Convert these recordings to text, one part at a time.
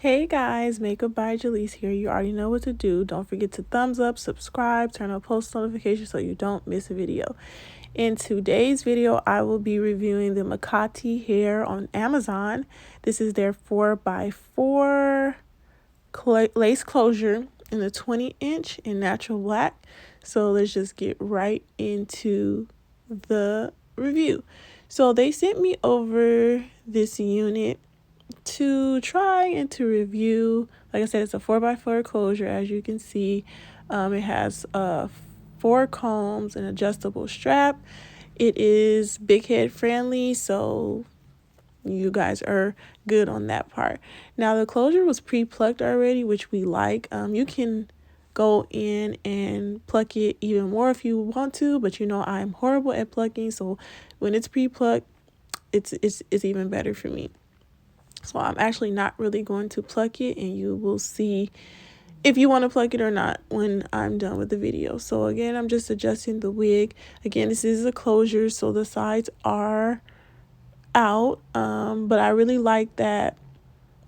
Hey guys, Makeupbyjalesse here. You already know what to do. Don't forget to thumbs up, subscribe, turn on post notifications so you don't miss a video. In today's video, I will be reviewing the Makati hair on Amazon. This is their 4x4 lace closure in the 20-inch in natural black. So let's just get right into the review. So they sent me over this unit to try and to review. Like I said, it's a 4x4 closure. As you can see, it has 4 combs, an adjustable strap. It is big head friendly, so you guys are good on that part. Now the closure was pre-plucked already, which we like. You can go in and pluck it even more if you want to, but you know I'm horrible at plucking, so when it's pre-plucked, it's even better for me. So I'm actually not really going to pluck it, and you will see if you want to pluck it or not when I'm done with the video. So again, I'm just adjusting the wig. Again, this is a closure, so the sides are out. But I really like that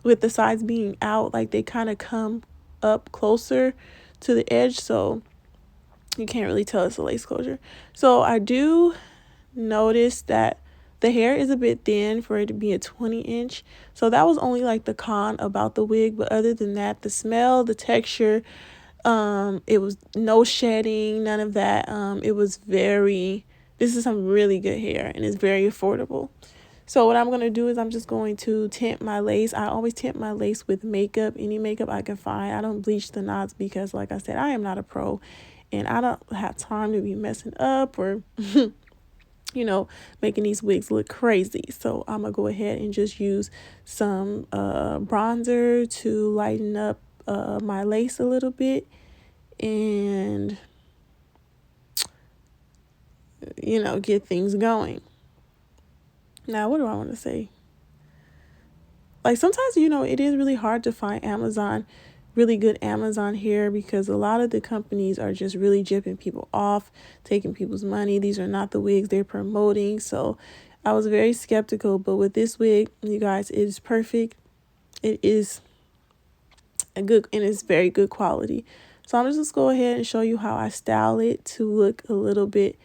with the sides being out, like they kind of come up closer to the edge, so you can't really tell it's a lace closure. So I do notice that the hair is a bit thin for it to be a 20-inch. So that was only like the con about the wig. But other than that, the smell, the texture, it was no shedding, none of that. This is some really good hair, and it's very affordable. So what I'm going to do is I'm just going to tint my lace. I always tint my lace with makeup, any makeup I can find. I don't bleach the knots because, like I said, I am not a pro, and I don't have time to be messing up or making these wigs look crazy. So I'm gonna go ahead and just use some bronzer to lighten up my lace a little bit, and get things going. Now, what do I want to say? Like, sometimes it is really hard to find really good Amazon hair, because a lot of the companies are just really jipping people off, taking people's money. These are not the wigs they're promoting. So I was very skeptical, but with this wig, you guys, it is perfect. It is and it's very good quality. So I'm just go ahead and show you how I style it to look a little bit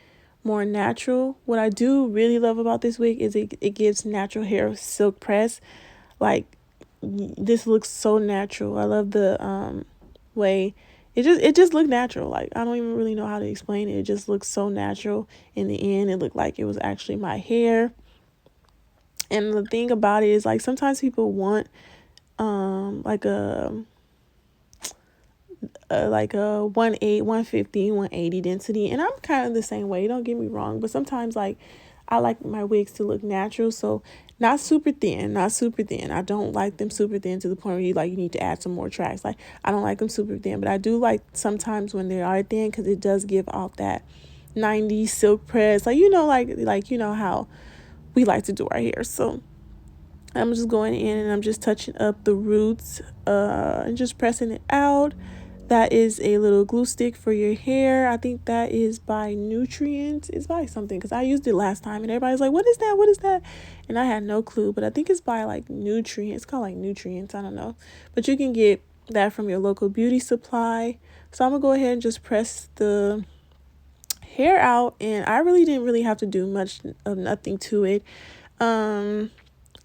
more natural. What I do really love about this wig is it gives natural hair silk press. Like, this looks so natural. I love the way it just looked natural. Like, I don't even really know how to explain it. It just looks so natural. In the end, it looked like it was actually my hair. And the thing about it is, like, sometimes people want like a 150, 180 density, and I'm kind of the same way, don't get me wrong, but sometimes, like, I like my wigs to look natural. So not super thin. I don't like them super thin to the point where you need to add some more tracks. Like, I don't like them super thin, but I do like sometimes when they are thin, because it does give off that 90s silk press, like how we like to do our hair. So I'm just going in and I'm just touching up the roots and just pressing it out. That is a little glue stick for your hair. I think that is by Nutrients. It's by something, because I used it last time and everybody's like, what is that? What is that? And I had no clue, but I think it's by like Nutrients. It's called like Nutrients. I don't know. But you can get that from your local beauty supply. So I'm going to go ahead and just press the hair out. And I really didn't have to do much of nothing to it.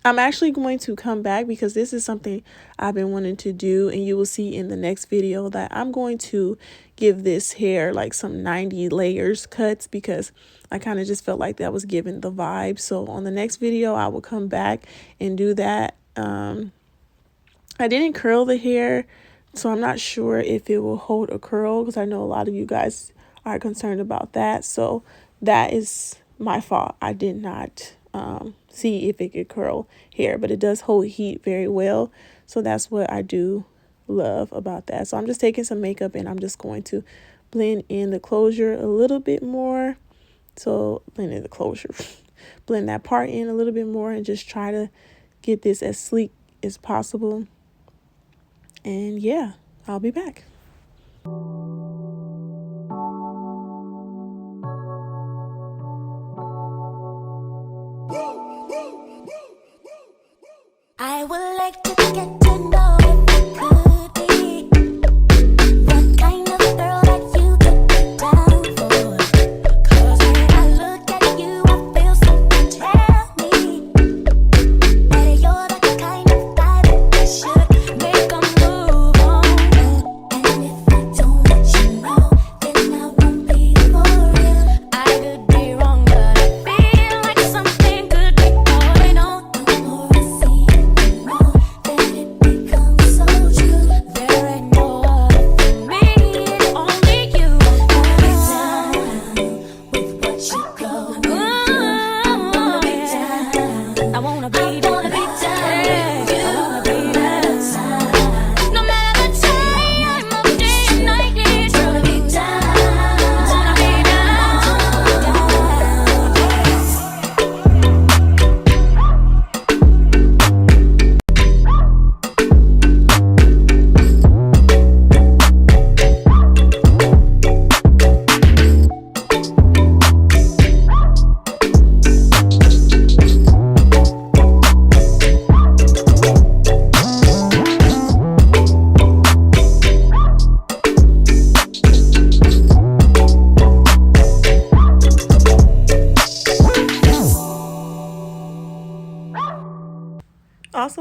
I'm actually going to come back, because this is something I've been wanting to do, and you will see in the next video that I'm going to give this hair like some 90 layers cuts, because I kind of just felt like that was giving the vibe. So on the next video, I will come back and do that. I didn't curl the hair, so I'm not sure if it will hold a curl, because I know a lot of you guys are concerned about that. So that is my fault. I did not see if it could curl hair, but it does hold heat very well. So that's what I do love about that. So I'm just taking some makeup and I'm just going to blend in the closure a little bit more. So blend in the closure, blend that part in a little bit more, and just try to get this as sleek as possible. And yeah, I'll be back. I would like to get to know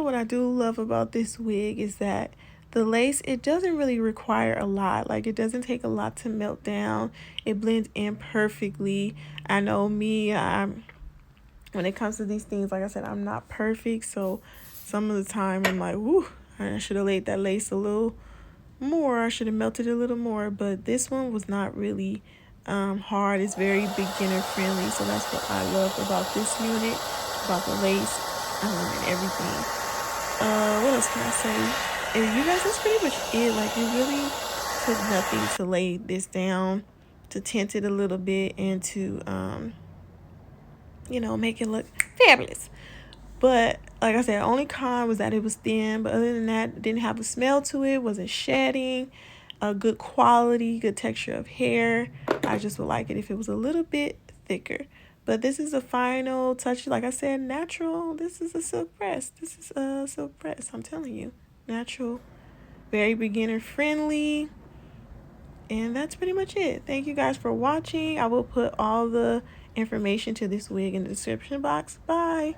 also what I do love about this wig is that the lace, it doesn't really require a lot. Like, it doesn't take a lot to melt down. It blends in perfectly. I know me, when it comes to these things, like I said, I'm not perfect. So some of the time I'm like, whoo, I should have laid that lace a little more. I should have melted it a little more. But this one was not really hard. It's very beginner friendly. So that's what I love about this unit, about the lace and everything. What else can I say? You guys, that's pretty much it. Like, it really took nothing to lay this down, to tint it a little bit, and to make it look fabulous. But like I said, only con was that it was thin. But other than that, it didn't have a smell to it. Wasn't shedding. A good quality, good texture of hair. I just would like it if it was a little bit thicker. But this is a final touch. Like I said, natural. This is a silk press. This is a silk press. I'm telling you. Natural. Very beginner friendly. And that's pretty much it. Thank you guys for watching. I will put all the information to this wig in the description box. Bye.